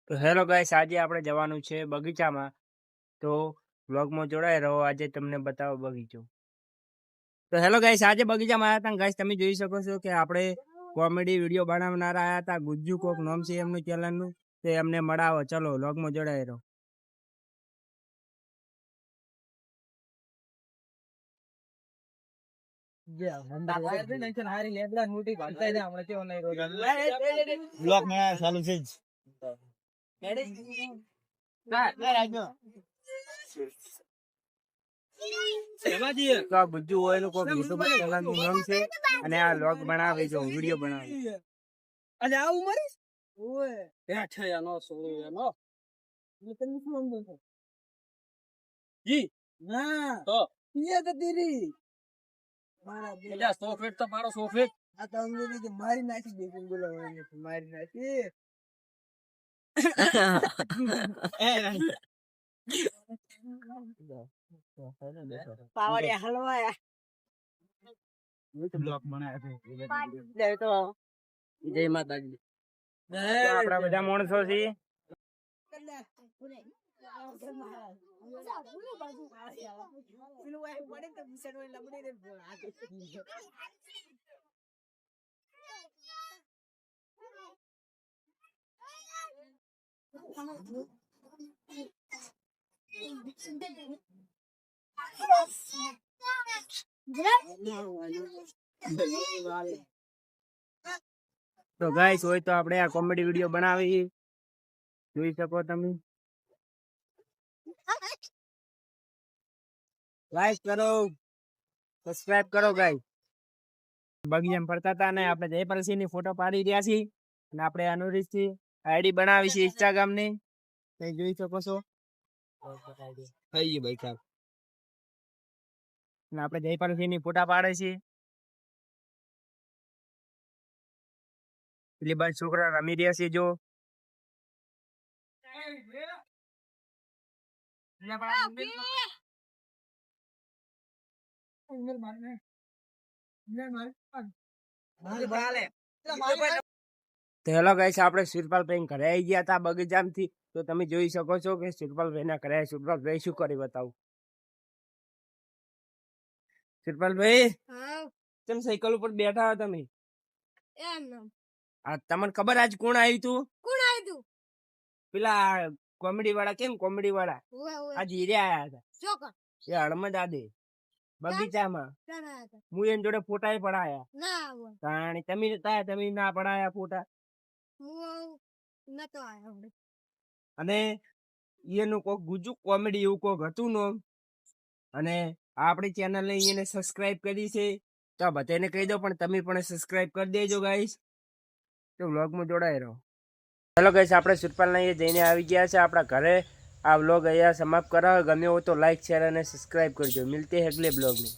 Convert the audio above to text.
તો hello guys, આજે આપણે જવાનું છે બગીચામાં. તો વ્લોગમાં જોડાઈ રહો, આજે તમને બતાવો બગીચો. તો હેલો ગાઈસ, આજે બગીચામાં આવ્યા હતા. ગાઈસ તમે જોઈ શકો છો કે આપણે કોમેડી વિડીયો બનાવનારા આવ્યા હતા. ગુજ્જુ કોક નામ છે એમનું ચેનલનું, તો એમને મળાવો. ચલો વ્લોગમાં જોડાઈ રહો. ગુજ્જુ હોય એનું કોઈક યુટ્યુબ ચેનલનું નામ છે અને આ વ્લોગ બનાવે છે, વિડીયો બનાવે. અને આ ઉંમર ઓય બેઠા યાનો સોળો યાનો તને શું સમજો છો જી ના તો પિયા તો દીરી મારા બેટા 100 ફીટ તો મારો 100 ફીટ આ તો અંગ્રેજી કે મારી નાખી દે બોલાવવાની મારી નાખી એ નહીં પાવડિયા હલવાયા બ્લોક બનાવ્યા છે તો જય માતાજી. આપણા બધા માણસો છે. તો ગાઈસ હોય તો આપણે આ કોમેડી વિડીયો બનાવી, જોઈ શકો તમે. લાઈક કરો, સબસ્ક્રાઇબ કરો ગાઈસ. બગીચામાં ફરતા હતા ને આપણે જયપાલસિંહ ની ફોટો પાડી રહ્યા છીએ અને આપણે અનુરીત થી આઈડી બનાવી છે ઇન્સ્ટાગ્રામ ની, તમે જોઈ શકો છો. થઈ ગઈ ભાઈ સાહેબ. અને આપણે જયપાલસિંહ ની ફોટા પાડે છે. પેલી બાજુ છોકરા રમી રહ્યા છે. જો તો હેલો ગાઈસ, આપણે સુરપાલભાઈ ઘરે આવી ગયા હતા બગીચામાંથી. તો તમે જોઈ શકો છો કે સુરપાલભાઈ ના ઘરે. સુરપાલભાઈ શું કરી બતાવું. સુરપાલભાઈ તમે સાયકલ ઉપર બેઠા હો તમે. તમને ખબર આજ કોણ આવ્યું તું? પેલા કોમેડી વાળા. કેમ કોમેડી વાળા? આજ હીરે આયા હતા. એ હળમદ આદે બગીચામાં. હું એની જોડે ફોટા પડાયા. તમે ના પડાયા ફોટા. અને એનું કોક ગુજુ કોમેડી એવું કોક હતું નો. અને આપણી ચેનલ ને એને સબસ્ક્રાઇબ કરી છે. તો બધાને કહી દો, પણ તમે પણ સબસ્ક્રાઇબ કરી દેજો ગાઈસ. તો વ્લોગમાં જોડાઈ રહો. હેલો ગાઈસ, આપણે સુરપાલના અહીંયા જઈને આવી ગયા છે આપણા ઘરે. આ વ્લોગ અહીંયા સમાપ્ત કરાવો. ગમ્યો હોય તો લાઈક, શેર અને સબસ્ક્રાઇબ કરજો. મિલતે હે અગલે બ્લોગ में.